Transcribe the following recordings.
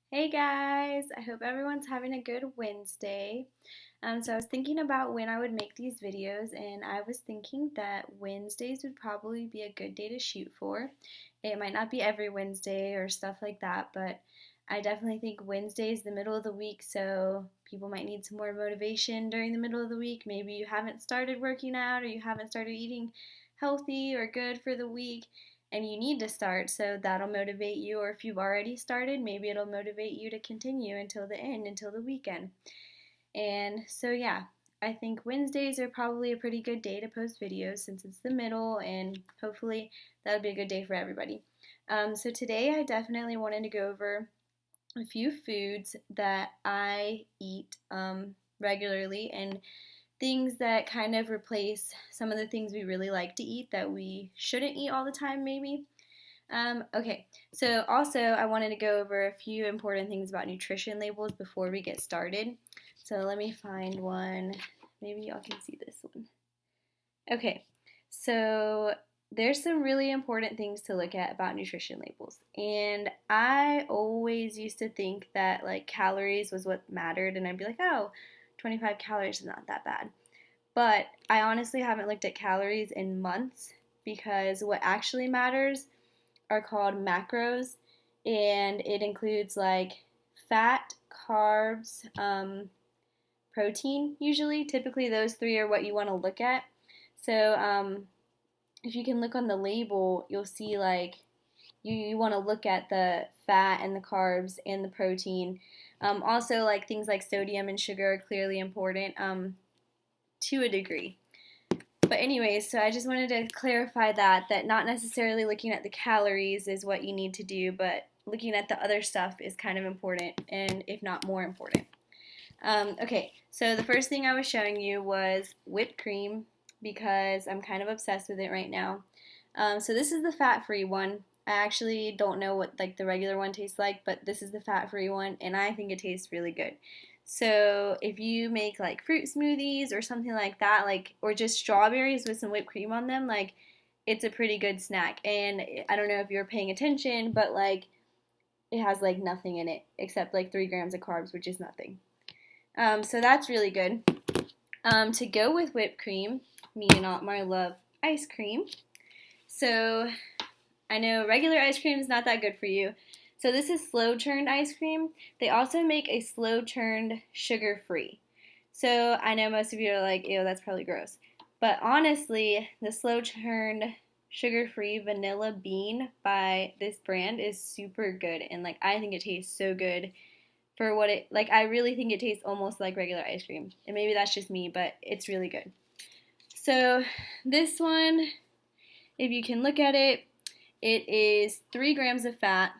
Hey guys, I hope everyone's having a good Wednesday. So I was thinking about when I would make these videos, and I was thinking that Wednesdays would probably be a good day to shoot for. It might not be every Wednesday or stuff like that, but I definitely think Wednesday is the middle of the week, so people might need some more motivation during the middle of the week. Maybe you haven't started working out or you haven't started eating healthy or good for the week and you need to start, so that'll motivate you. Or if you've already started, maybe it'll motivate you to continue until the end, until the weekend. And so, yeah, I think Wednesdays are probably a pretty good day to post videos since it's the middle, and hopefully that'll be a good day for everybody. So, today I definitely wanted to go over a few foods that I eat regularly and things that kind of replace some of the things we really like to eat that we shouldn't eat all the time, maybe. Okay, so also I wanted to go over a few important things about nutrition labels before we get started. So let me find one. Maybe y'all can see this one. Okay, so there's some really important things to look at about nutrition labels. And I always used to think that like calories was what mattered, and I'd be like, oh, 25 calories is not that bad. But I honestly haven't looked at calories in months because what actually matters are called macros, and it includes like fat, carbs, protein usually. Typically, those three are what you want to look at. So, if you can look on the label, you'll see like you want to look at the fat and the carbs and the protein. Also, like things like sodium and sugar are clearly important to a degree. But anyways, so I just wanted to clarify that not necessarily looking at the calories is what you need to do, but looking at the other stuff is kind of important, and if not more important. Okay, so the first thing I was showing you was whipped cream because I'm kind of obsessed with it right now. So this is the fat-free one. I actually don't know what like the regular one tastes like, but this is the fat-free one, and I think it tastes really good. So if you make like fruit smoothies or something like that, like or just strawberries with some whipped cream on them, like it's a pretty good snack. And I don't know if you're paying attention, but like it has like nothing in it except like 3 grams of carbs, which is nothing. So that's really good. To go with whipped cream, me and Otmar love ice cream. So I know regular ice cream is not that good for you. So this is slow churned ice cream. They also make a slow churned sugar free. So I know most of you are like, ew, that's probably gross. But honestly, the slow churned sugar free vanilla bean by this brand is super good. And like, I think it tastes so good for what it, like, I really think it tastes almost like regular ice cream. And maybe that's just me, but it's really good. So this one, if you can look at it, it is 3 grams of fat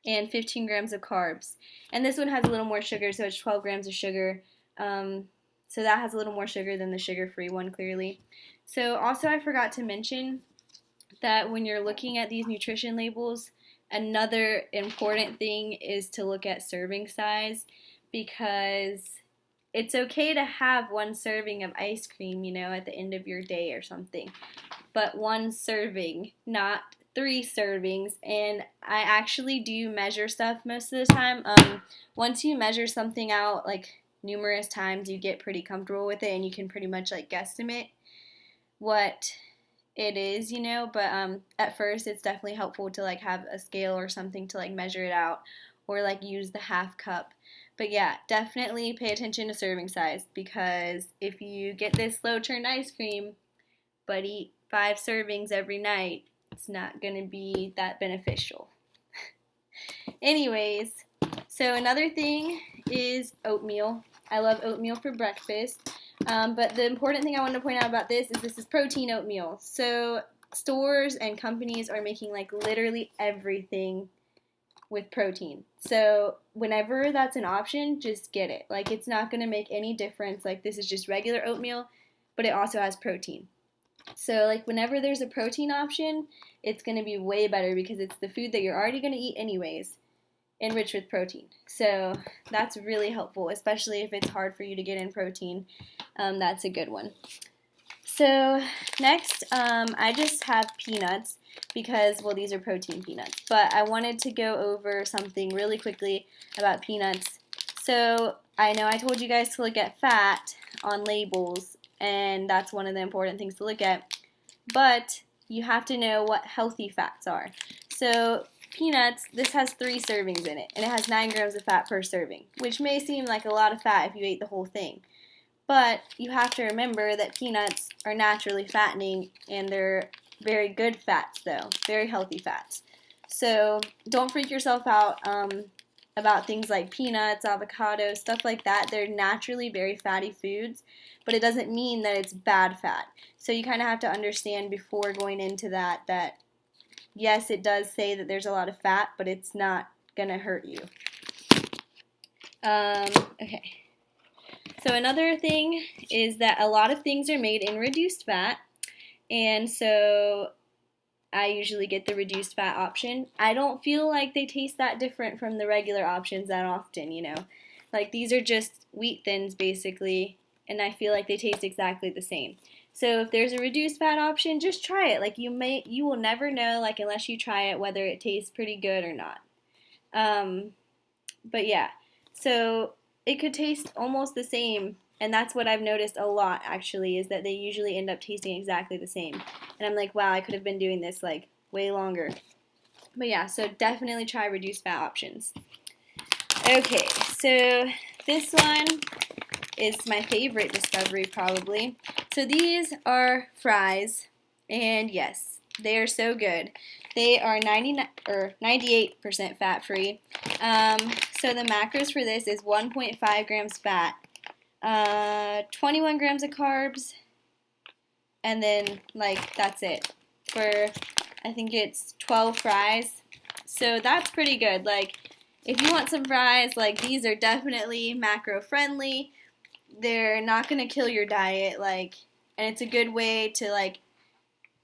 and 15 grams of carbs. And this one has a little more sugar, so it's 12 grams of sugar. So that has a little more sugar than the sugar-free one, clearly. So also I forgot to mention that when you're looking at these nutrition labels, another important thing is to look at serving size because it's okay to have one serving of ice cream, at the end of your day or something. But one serving, not 3 servings. And I actually do measure stuff most of the time. Once you measure something out like numerous times, you get pretty comfortable with it and you can pretty much like guesstimate what it is. But at first it's definitely helpful to like have a scale or something to like measure it out or like use the half cup. But yeah, definitely pay attention to serving size because if you get this slow churned ice cream but eat 5 servings every night, it's not going to be that beneficial. Anyways, so another thing is oatmeal. I love oatmeal for breakfast. But the important thing I want to point out about this is protein oatmeal. So stores and companies are making like literally everything with protein. So whenever that's an option, just get it. Like it's not going to make any difference. Like this is just regular oatmeal, but it also has protein. So like whenever there's a protein option, it's going to be way better because it's the food that you're already going to eat anyways, enriched with protein. So that's really helpful, especially if it's hard for you to get in protein. That's a good one. So next, I just have peanuts. because, well, these are protein peanuts. But I wanted to go over something really quickly about peanuts. So I know I told you guys to look at fat on labels, and that's one of the important things to look at. But you have to know what healthy fats are. So peanuts, this has 3 servings in it, and it has 9 grams of fat per serving, which may seem like a lot of fat if you ate the whole thing. But you have to remember that peanuts are naturally fattening, and they're very good fats, though, very healthy fats. So don't freak yourself out about things like peanuts, avocados, stuff like that. They're naturally very fatty foods, but it doesn't mean that it's bad fat. So you kind of have to understand before going into that yes, it does say that there's a lot of fat, but it's not going to hurt you. Okay. So another thing is that a lot of things are made in reduced fat, and so I usually get the reduced fat option. I don't feel like they taste that different from the regular options that often, you know. Like these are just wheat thins basically, and I feel like they taste exactly the same. So if there's a reduced fat option, just try it. Like you will never know, like unless you try it, whether it tastes pretty good or not. But yeah, so it could taste almost the same, and that's what I've noticed a lot actually, is that they usually end up tasting exactly the same. And I'm like, wow, I could have been doing this like way longer. But yeah, so definitely try reduced fat options. Okay, so this one is my favorite discovery probably. So these are fries, and yes, they are so good. They are 98% fat-free. So the macros for this is 1.5 grams fat, 21 grams of carbs, and then like that's it for, I think it's 12 fries. So that's pretty good. Like if you want some fries, like these are definitely macro friendly. They're not gonna kill your diet, like, and it's a good way to like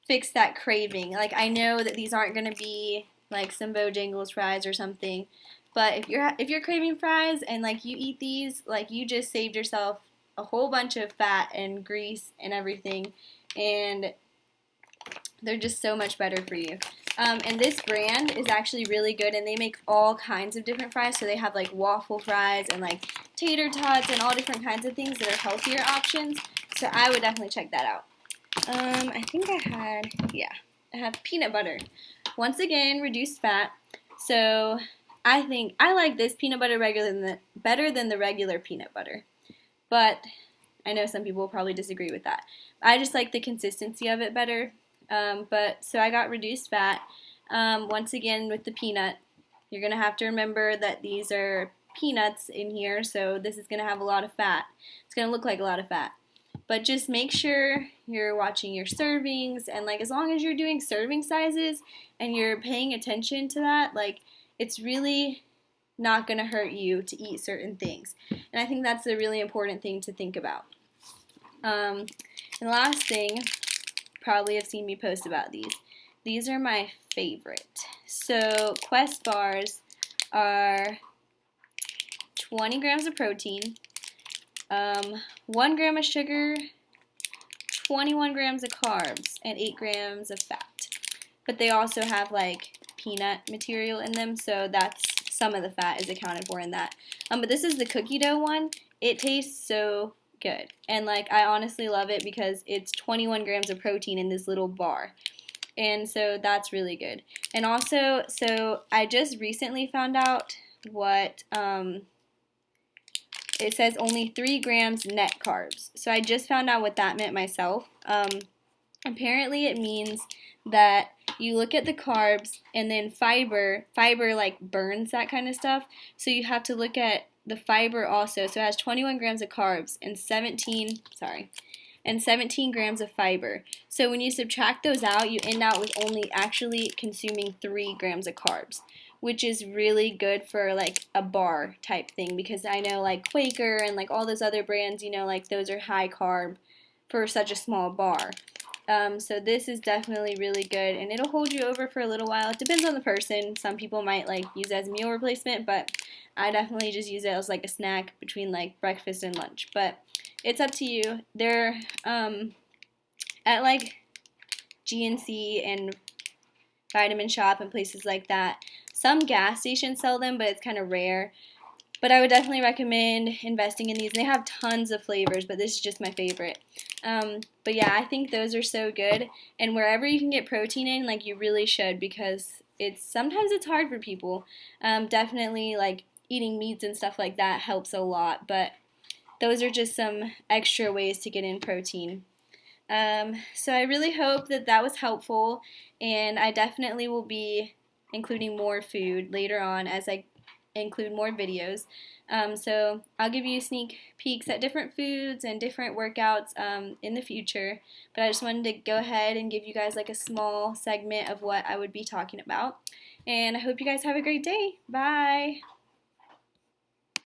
fix that craving. Like I know that these aren't gonna be like some Bojangles fries or something, but if you're craving fries and like you eat these, like you just saved yourself a whole bunch of fat and grease and everything, and they're just so much better for you. And this brand is actually really good, and they make all kinds of different fries. So they have like waffle fries and like tater tots and all different kinds of things that are healthier options. So I would definitely check that out. I think I have peanut butter. Once again, reduced fat. So I think I like this peanut butter better than the regular peanut butter. But I know some people will probably disagree with that. I just like the consistency of it better. So I got reduced fat. Once again, with the peanut, you're going to have to remember that these are peanuts in here, so this is going to have a lot of fat. It's going to look like a lot of fat. But just make sure you're watching your servings, and like as long as you're doing serving sizes and you're paying attention to that, like it's really not going to hurt you to eat certain things. And I think that's a really important thing to think about. And the last thing, probably have seen me post about these. These are my favorite. So Quest bars are 20 grams of protein, 1 gram of sugar, 21 grams of carbs, and 8 grams of fat. But they also have like peanut material in them, so that's some of the fat is accounted for in that. But this is the cookie dough one. It tastes so good, and like I honestly love it because it's 21 grams of protein in this little bar, and so that's really good. And also, so I just recently found out what it says only 3 grams net carbs. So I just found out what that meant myself. Apparently it means that you look at the carbs, and then fiber like burns that kind of stuff, so you have to look at the fiber also. So it has 21 grams of carbs and 17 grams of fiber. So when you subtract those out, you end out with only actually consuming 3 grams of carbs, which is really good for like a bar type thing, because I know like Quaker and like all those other brands, you know, like those are high carb for such a small bar. So this is definitely really good, and it'll hold you over for a little while. It depends on the person. Some people might like use it as a meal replacement, but I definitely just use it as like a snack between like breakfast and lunch. But it's up to you. They're at like GNC and Vitamin Shop and places like that. Some gas stations sell them, but it's kind of rare. But I would definitely recommend investing in these. And they have tons of flavors, but this is just my favorite. But yeah, I think those are so good. And wherever you can get protein in, like you really should, because sometimes it's hard for people. Definitely like eating meats and stuff like that helps a lot. But those are just some extra ways to get in protein. So I really hope that that was helpful, and I definitely will be including more food later on as I include more videos. So I'll give you sneak peeks at different foods and different workouts in the future, but I just wanted to go ahead and give you guys like a small segment of what I would be talking about. And I hope you guys have a great day. Bye!